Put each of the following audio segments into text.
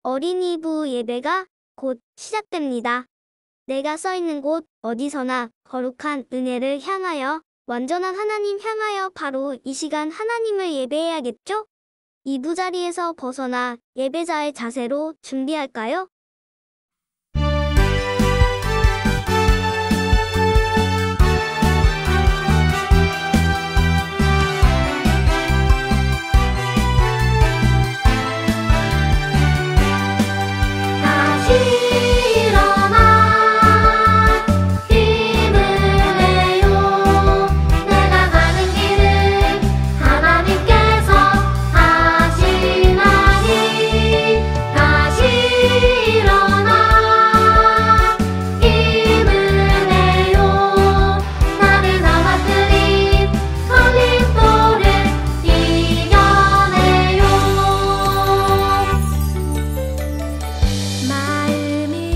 어린이부 예배가 곧 시작됩니다. 내가 서 있는 곳 어디서나 거룩한 은혜를 향하여, 완전한 하나님 향하여 바로 이 시간 하나님을 예배해야겠죠? 이부자리에서 벗어나 예배자의 자세로 준비할까요? 마음이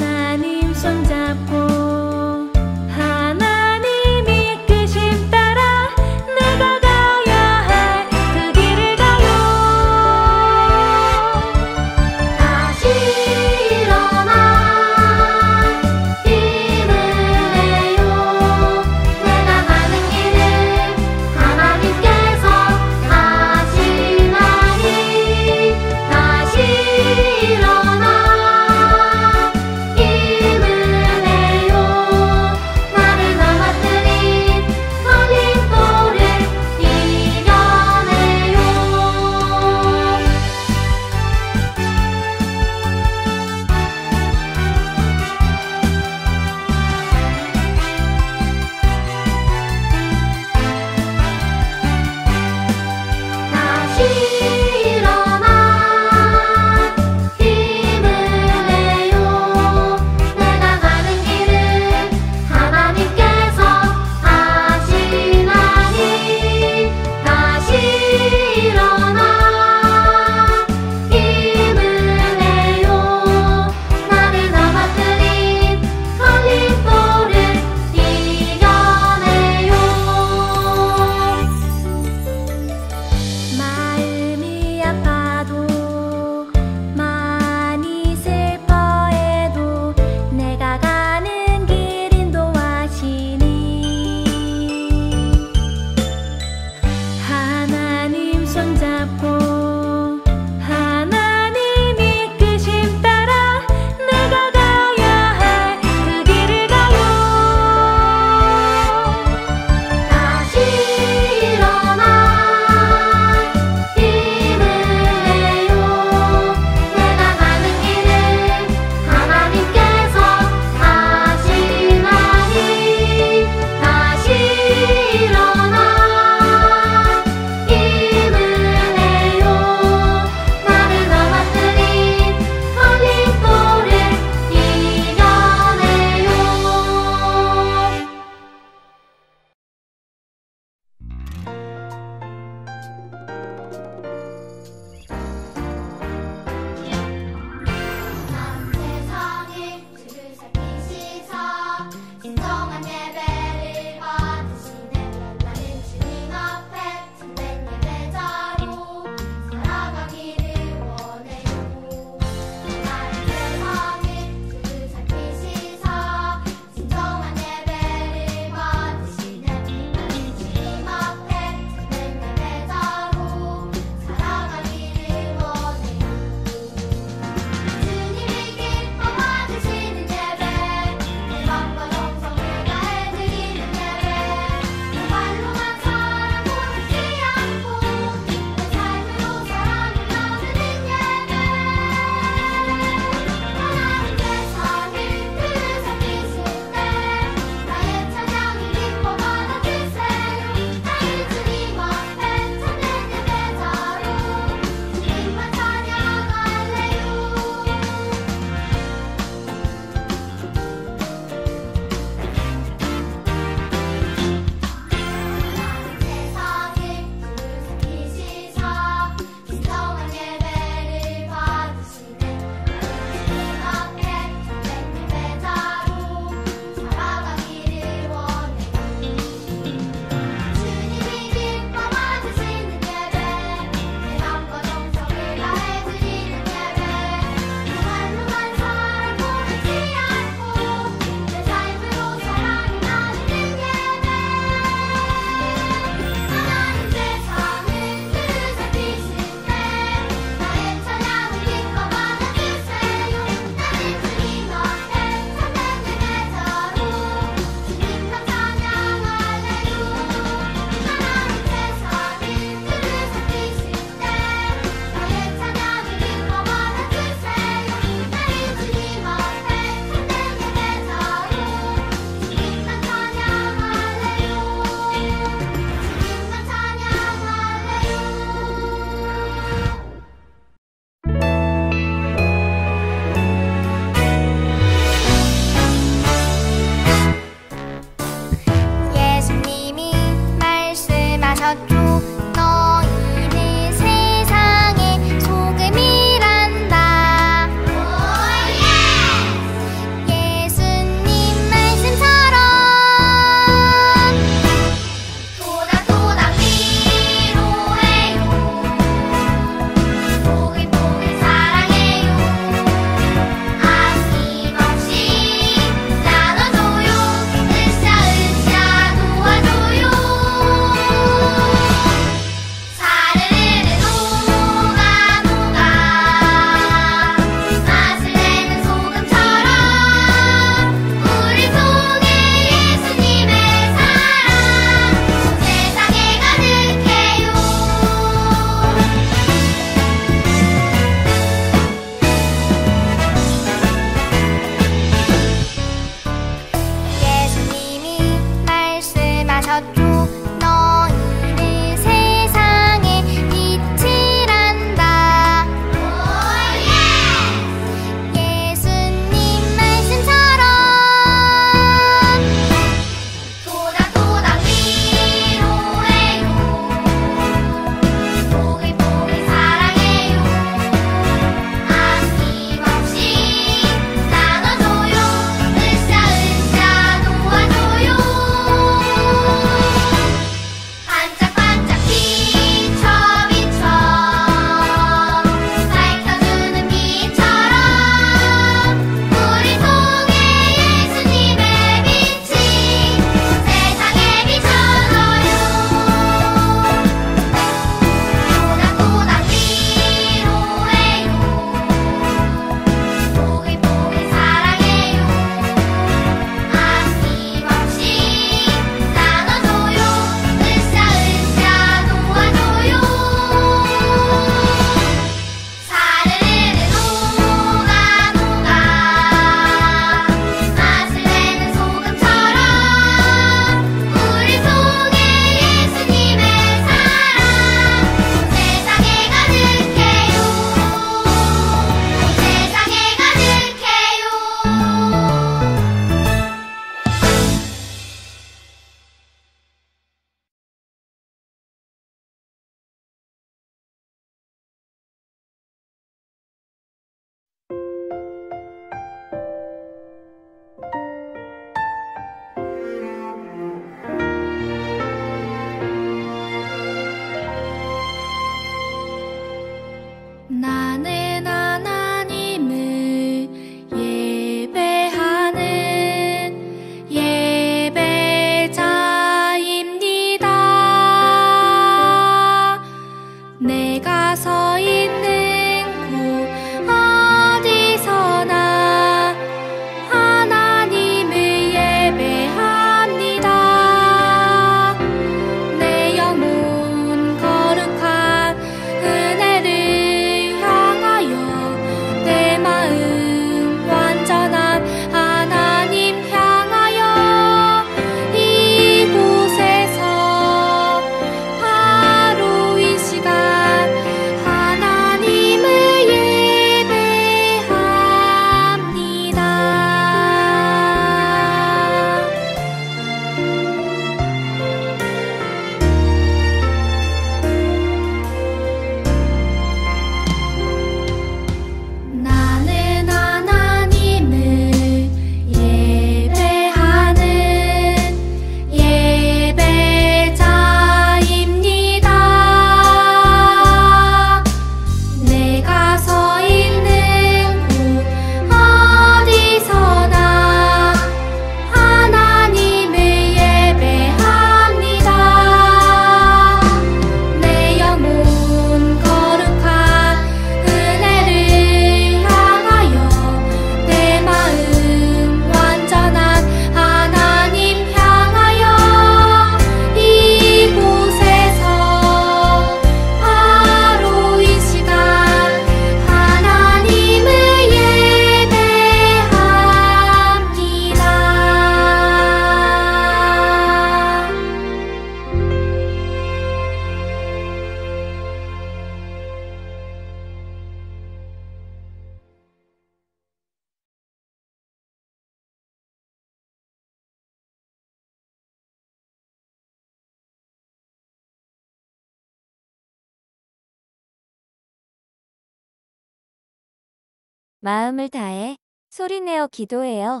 마음을 다해 소리내어 기도해요.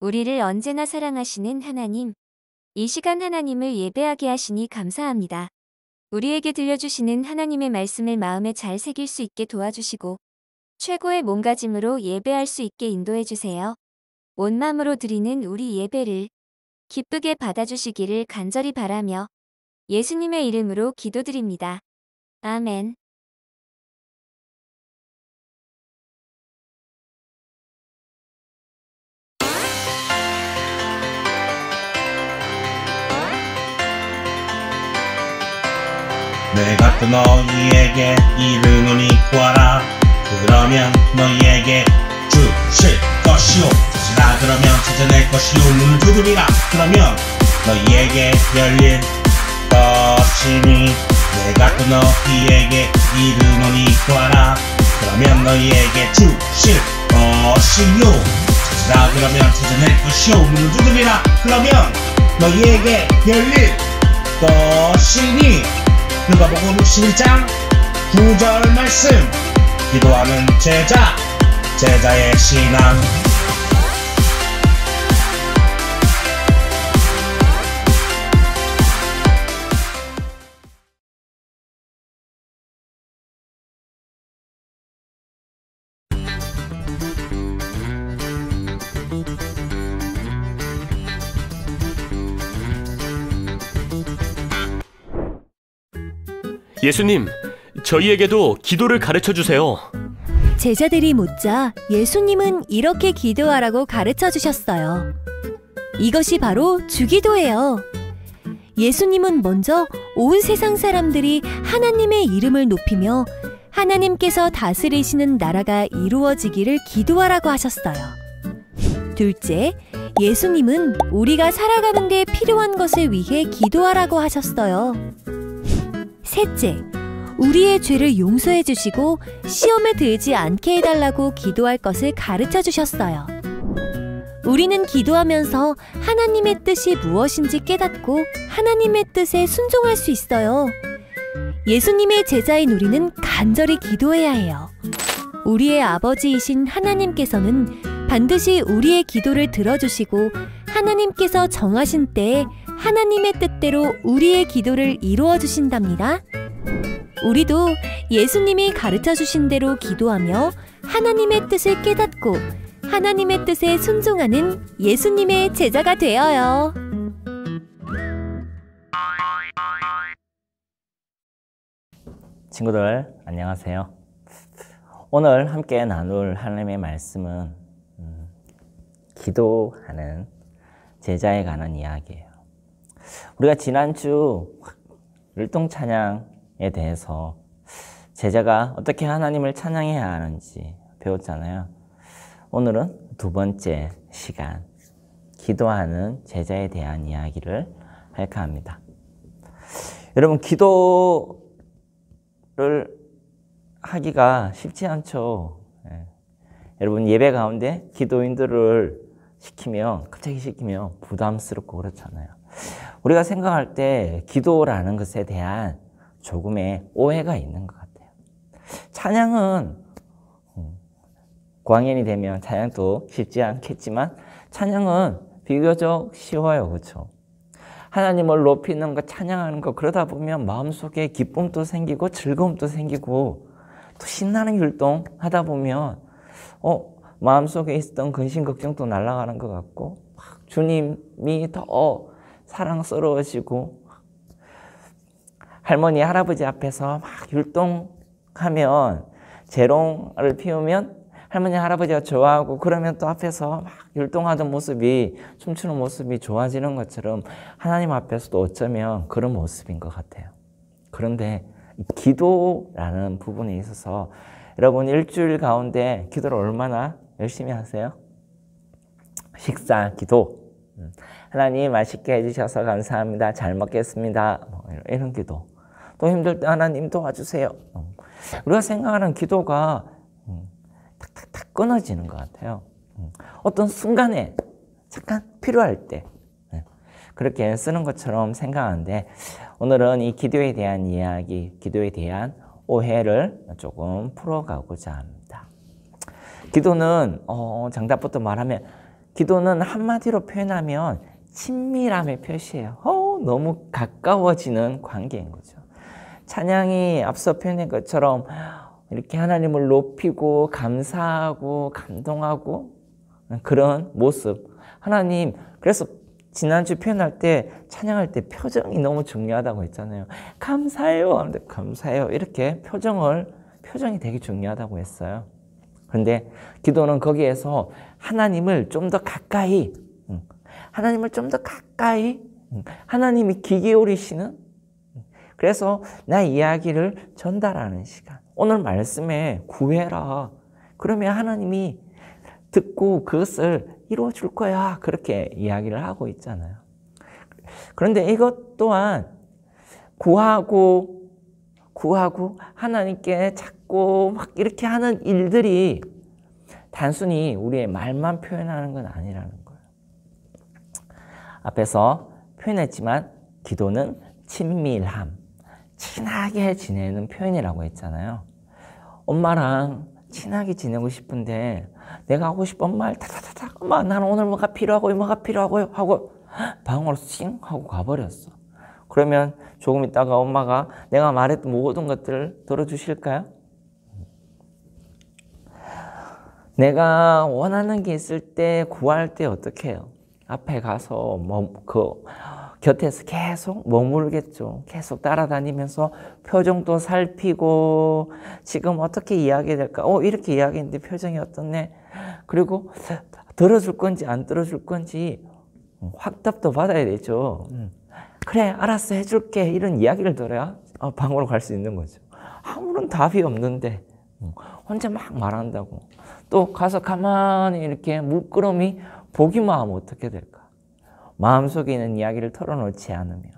우리를 언제나 사랑하시는 하나님, 이 시간 하나님을 예배하게 하시니 감사합니다. 우리에게 들려주시는 하나님의 말씀을 마음에 잘 새길 수 있게 도와주시고 최고의 몸가짐으로 예배할 수 있게 인도해 주세요. 온 마음으로 드리는 우리 예배를 기쁘게 받아주시기를 간절히 바라며 예수님의 이름으로 기도드립니다. 아멘. 내가 또 너희에게 이르노니 구하라. 그러면 너희에게 주실 것이요. 찾으라 그러면 찾아낼 것이요. 문을 두드리라 그러면 너희에게 열릴 것이니. 내가 또 너희에게 이르노니 구하라. 그러면 너희에게 주실 것이요. 찾으라 그러면 찾아낼 것이요. 문을 두드리라 그러면 너희에게 열릴 것이니. 누가복음 11장 9절 말씀. 기도하는 제자, 제자의 신앙. 예수님, 저희에게도 기도를 가르쳐 주세요. 제자들이 묻자 예수님은 이렇게 기도하라고 가르쳐 주셨어요. 이것이 바로 주기도예요. 예수님은 먼저 온 세상 사람들이 하나님의 이름을 높이며 하나님께서 다스리시는 나라가 이루어지기를 기도하라고 하셨어요. 둘째, 예수님은 우리가 살아가는 데 필요한 것을 위해 기도하라고 하셨어요. 셋째, 우리의 죄를 용서해 주시고 시험에 들지 않게 해달라고 기도할 것을 가르쳐 주셨어요. 우리는 기도하면서 하나님의 뜻이 무엇인지 깨닫고 하나님의 뜻에 순종할 수 있어요. 예수님의 제자인 우리는 간절히 기도해야 해요. 우리의 아버지이신 하나님께서는 반드시 우리의 기도를 들어주시고 하나님께서 정하신 때에 하나님의 뜻대로 우리의 기도를 이루어 주신답니다. 우리도 예수님이 가르쳐 주신 대로 기도하며 하나님의 뜻을 깨닫고 하나님의 뜻에 순종하는 예수님의 제자가 되어요. 친구들 안녕하세요. 오늘 함께 나눌 하나님의 말씀은 기도하는 제자에 관한 이야기예요. 우리가 지난주 율동 찬양에 대해서 제자가 어떻게 하나님을 찬양해야 하는지 배웠잖아요. 오늘은 두 번째 시간, 기도하는 제자에 대한 이야기를 할까 합니다. 여러분, 기도를 하기가 쉽지 않죠. 여러분, 예배 가운데 기도인들을 갑자기 시키면 부담스럽고 그렇잖아요. 우리가 생각할 때 기도라는 것에 대한 조금의 오해가 있는 것 같아요. 찬양은 광연이 되면 찬양도 쉽지 않겠지만 찬양은 비교적 쉬워요. 그렇죠? 하나님을 높이는 것, 찬양하는 것, 그러다 보면 마음속에 기쁨도 생기고 즐거움도 생기고 또 신나는 율동 하다 보면 마음속에 있었던 근심 걱정도 날아가는 것 같고 주님이 더 사랑스러워지고 할머니 할아버지 앞에서 막 율동하면 재롱을 피우면 할머니 할아버지가 좋아하고 그러면 또 앞에서 막 율동하던 모습이 춤추는 모습이 좋아지는 것처럼 하나님 앞에서도 어쩌면 그런 모습인 것 같아요. 그런데 기도라는 부분에 있어서 여러분 일주일 가운데 기도를 얼마나 열심히 하세요? 식사 기도, 하나님 맛있게 해주셔서 감사합니다, 잘 먹겠습니다, 이런 기도. 또 힘들 때 하나님 도와주세요. 우리가 생각하는 기도가 탁탁탁 끊어지는 것 같아요. 어떤 순간에 잠깐 필요할 때 그렇게 쓰는 것처럼 생각하는데 오늘은 이 기도에 대한 이야기, 기도에 대한 오해를 조금 풀어가고자 합니다. 기도는 정답부터 말하면 기도는 한마디로 표현하면 친밀함의 표시예요. 너무 가까워지는 관계인 거죠. 찬양이 앞서 표현한 것처럼 이렇게 하나님을 높이고 감사하고 감동하고 그런 모습. 하나님, 그래서 지난주 표현할 때 찬양할 때 표정이 너무 중요하다고 했잖아요. 감사해요 하는데 감사해요 이렇게 표정이 되게 중요하다고 했어요. 그런데 기도는 거기에서 하나님을 좀 더 가까이 하나님이 귀 기울이시는, 그래서 나의 이야기를 전달하는 시간. 오늘 말씀에 구해라. 그러면 하나님이 듣고 그것을 이루어 줄 거야. 그렇게 이야기를 하고 있잖아요. 그런데 이것 또한 구하고 하나님께 찾고 막 이렇게 하는 일들이 단순히 우리의 말만 표현하는 건 아니라는 거예요. 앞에서 표현했지만 기도는 친밀함, 친하게 지내는 표현이라고 했잖아요. 엄마랑 친하게 지내고 싶은데 내가 하고 싶은 말 타타타타, 엄마 나는 오늘 뭐가 필요하고요 하고 방으로 싱 하고 가버렸어. 그러면 조금 있다가 엄마가 내가 말했던 모든 것들을 들어주실까요? 내가 원하는 게 있을 때 구할 때 어떻게 해요? 앞에 가서 곁에서 계속 머무르겠죠. 계속 따라다니면서 표정도 살피고 지금 어떻게 이야기될까? 이렇게 이야기했는데 표정이 어떻네? 그리고 들어줄 건지 안 들어줄 건지 확답도 받아야 되죠. 그래 알았어 해줄게 이런 이야기를 들어야 방으로 갈 수 있는 거죠. 아무런 답이 없는데 혼자 막 말한다고. 또 가서 가만히 이렇게 물끄러미 보기만 하면 어떻게 될까? 마음속에 있는 이야기를 털어놓지 않으면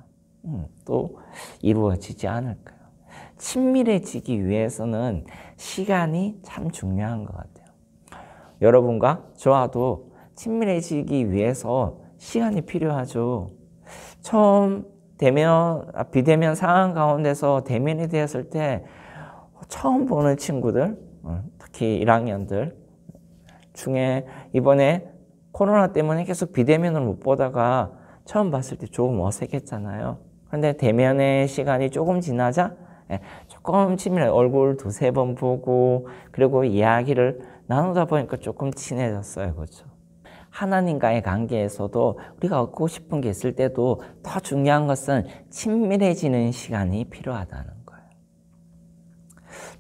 또 이루어지지 않을까요? 친밀해지기 위해서는 시간이 참 중요한 것 같아요. 여러분과 저와도 친밀해지기 위해서 시간이 필요하죠. 처음 비대면 상황 가운데서 대면이 되었을 때 처음 보는 친구들, 특히 1학년들 중에 이번에 코로나 때문에 계속 비대면을 못 보다가 처음 봤을 때 조금 어색했잖아요. 그런데 대면의 시간이 조금 지나자 조금 친밀해 얼굴 두세 번 보고 그리고 이야기를 나누다 보니까 조금 친해졌어요. 그렇죠? 하나님과의 관계에서도 우리가 얻고 싶은 게 있을 때도 더 중요한 것은 친밀해지는 시간이 필요하다는 거예요.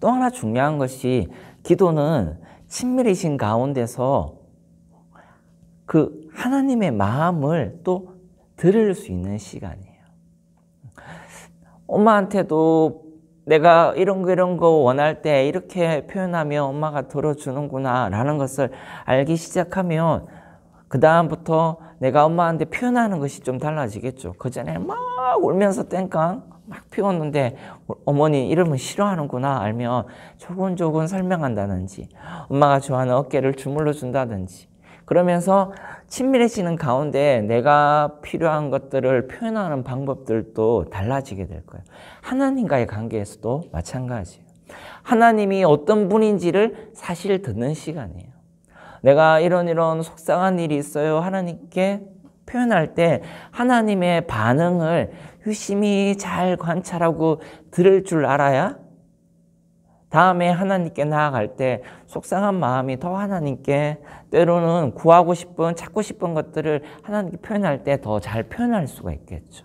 또 하나 중요한 것이 기도는 친밀해진 가운데서 그 하나님의 마음을 또 들을 수 있는 시간이에요. 엄마한테도 내가 이런 거 원할 때 이렇게 표현하면 엄마가 들어주는구나 라는 것을 알기 시작하면 그 다음부터 내가 엄마한테 표현하는 것이 좀 달라지겠죠. 그전에 막 울면서 땡깡 막 피웠는데 어머니 이러면 싫어하는구나 알면 조곤조곤 설명한다든지 엄마가 좋아하는 어깨를 주물러 준다든지 그러면서 친밀해지는 가운데 내가 필요한 것들을 표현하는 방법들도 달라지게 될 거예요. 하나님과의 관계에서도 마찬가지예요. 하나님이 어떤 분인지를 사실 듣는 시간이에요. 내가 이런 속상한 일이 있어요. 하나님께 표현할 때 하나님의 반응을 유심히 잘 관찰하고 들을 줄 알아야 다음에 하나님께 나아갈 때 속상한 마음이 더 하나님께 때로는 구하고 싶은 찾고 싶은 것들을 하나님께 표현할 때 더 잘 표현할 수가 있겠죠.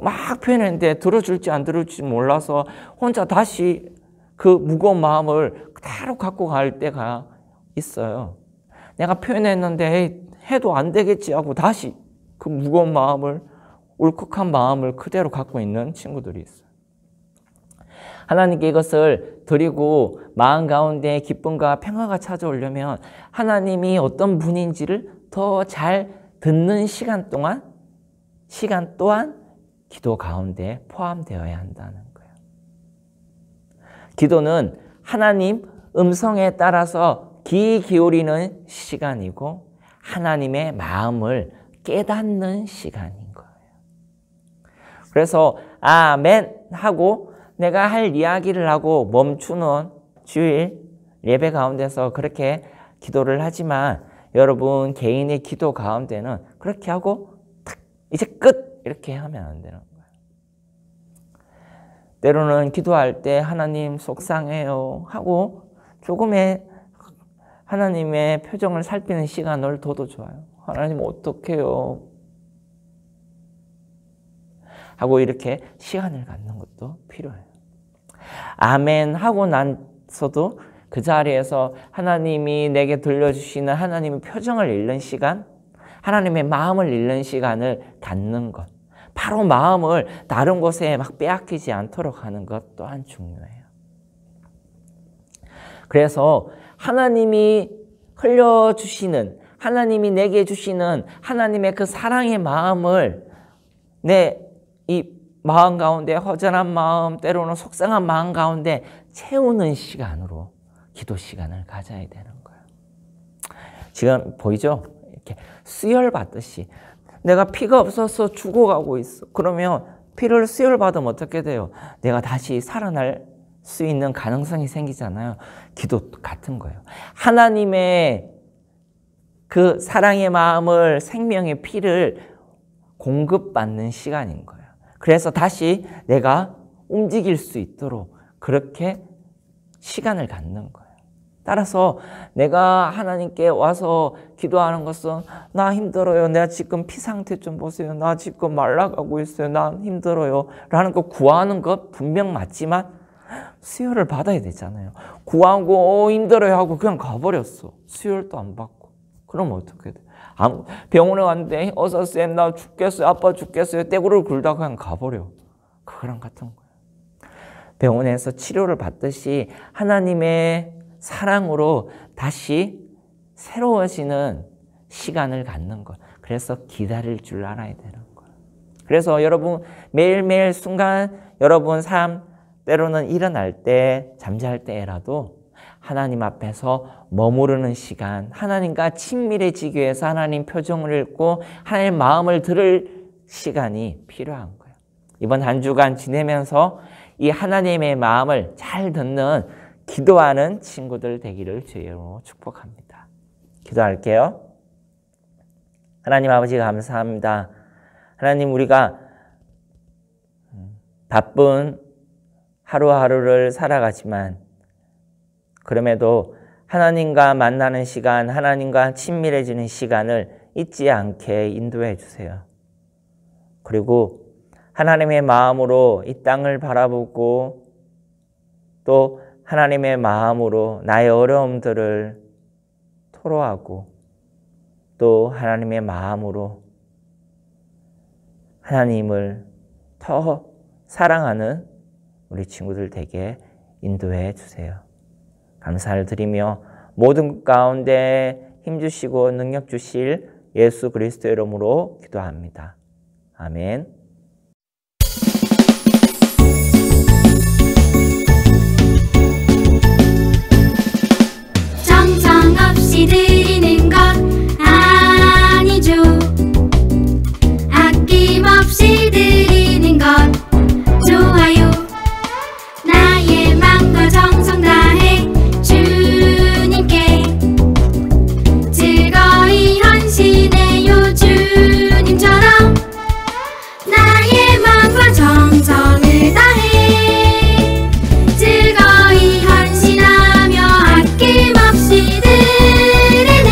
막 표현했는데 들어줄지 안 들어줄지 몰라서 혼자 다시 그 무거운 마음을 그대로 갖고 갈 때가 있어요. 내가 표현했는데 해도 안 되겠지 하고 다시 그 무거운 마음을 울컥한 마음을 그대로 갖고 있는 친구들이 있어요. 하나님께 이것을 드리고 마음 가운데 기쁨과 평화가 찾아오려면 하나님이 어떤 분인지를 더 잘 듣는 시간 또한 기도 가운데 포함되어야 한다는 거예요. 기도는 하나님 음성에 따라서 귀 기울이는 시간이고 하나님의 마음을 깨닫는 시간인 거예요. 그래서 아멘 하고 내가 할 이야기를 하고 멈추는 주일 예배 가운데서 그렇게 기도를 하지만 여러분 개인의 기도 가운데는 그렇게 하고 탁 이제 끝 이렇게 하면 안 되는 거예요. 때로는 기도할 때 하나님 속상해요 하고 조금의 하나님의 표정을 살피는 시간을 둬도 좋아요. 하나님 어떡해요 하고 이렇게 시간을 갖는 것도 필요해요. 아멘 하고 나서도 그 자리에서 하나님이 내게 들려주시는 하나님의 표정을 읽는 시간, 하나님의 마음을 읽는 시간을 갖는 것, 바로 마음을 다른 곳에 막 빼앗기지 않도록 하는 것 또한 중요해요. 그래서 하나님이 흘려주시는, 하나님이 내게 주시는 하나님의 그 사랑의 마음을 내 이 마음 가운데 허전한 마음, 때로는 속상한 마음 가운데 채우는 시간으로 기도 시간을 가져야 되는 거예요. 지금 보이죠? 이렇게 수혈 받듯이 내가 피가 없어서 죽어가고 있어. 그러면 피를 수혈 받으면 어떻게 돼요? 내가 다시 살아날 수 있는 가능성이 생기잖아요. 기도 같은 거예요. 하나님의 그 사랑의 마음을, 생명의 피를 공급받는 시간인 거예요. 그래서 다시 내가 움직일 수 있도록 그렇게 시간을 갖는 거예요. 따라서 내가 하나님께 와서 기도하는 것은 나 힘들어요. 내가 지금 피 상태 좀 보세요. 나 지금 말라가고 있어요. 나 힘들어요. 라는 거 구하는 것 분명 맞지만 수혈을 받아야 되잖아요. 구하고 힘들어요 하고 그냥 가버렸어. 수혈도 안 받고. 그럼 어떻게 돼? 병원에 갔는데 어서 쌤 나 죽겠어요. 아빠 죽겠어요. 떼구를 굴다가 그냥 가버려. 그거랑 같은 거예요. 병원에서 치료를 받듯이 하나님의 사랑으로 다시 새로워지는 시간을 갖는 것. 그래서 기다릴 줄 알아야 되는 거예요. 그래서 여러분 매일매일 순간 여러분 삶 때로는 일어날 때 잠잘 때라도 하나님 앞에서 머무르는 시간, 하나님과 친밀해지기 위해서 하나님 표정을 읽고 하나님 마음을 들을 시간이 필요한 거예요. 이번 한 주간 지내면서 이 하나님의 마음을 잘 듣는 기도하는 친구들 되기를 주의로 축복합니다. 기도할게요. 하나님 아버지 감사합니다. 하나님 우리가 바쁜 하루하루를 살아가지만 그럼에도 하나님과 만나는 시간, 하나님과 친밀해지는 시간을 잊지 않게 인도해 주세요. 그리고 하나님의 마음으로 이 땅을 바라보고 또 하나님의 마음으로 나의 어려움들을 토로하고 또 하나님의 마음으로 하나님을 더 사랑하는 우리 친구들 되게 인도해 주세요. 감사를 드리며 모든 것 가운데 힘주시고 능력 주실 예수 그리스도의 이름으로 기도합니다. 아멘. 정성없이 드리는 것 아니죠. 아낌없이 드리는 것 좋아요. 나의 맘과 정성 다해 주님께 즐거이 헌신해요. 주님처럼 나의 맘과 정성을 다해 즐거이 헌신하며 아낌없이 드리네.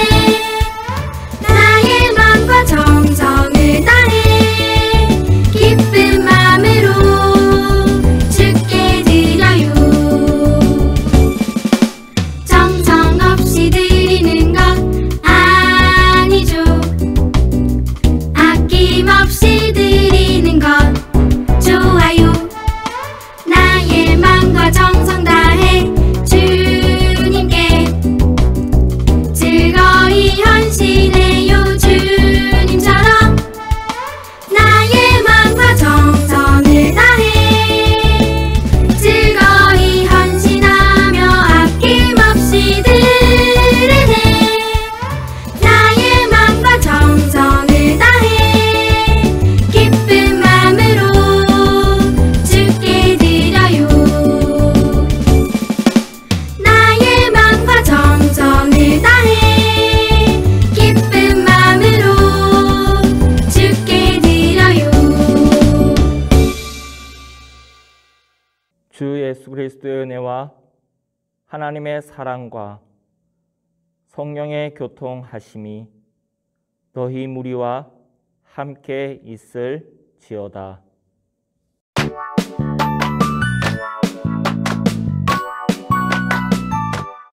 주 예수 그리스도의 은혜와 하나님의 사랑과 성령의 교통하심이 너희 무리와 함께 있을지어다.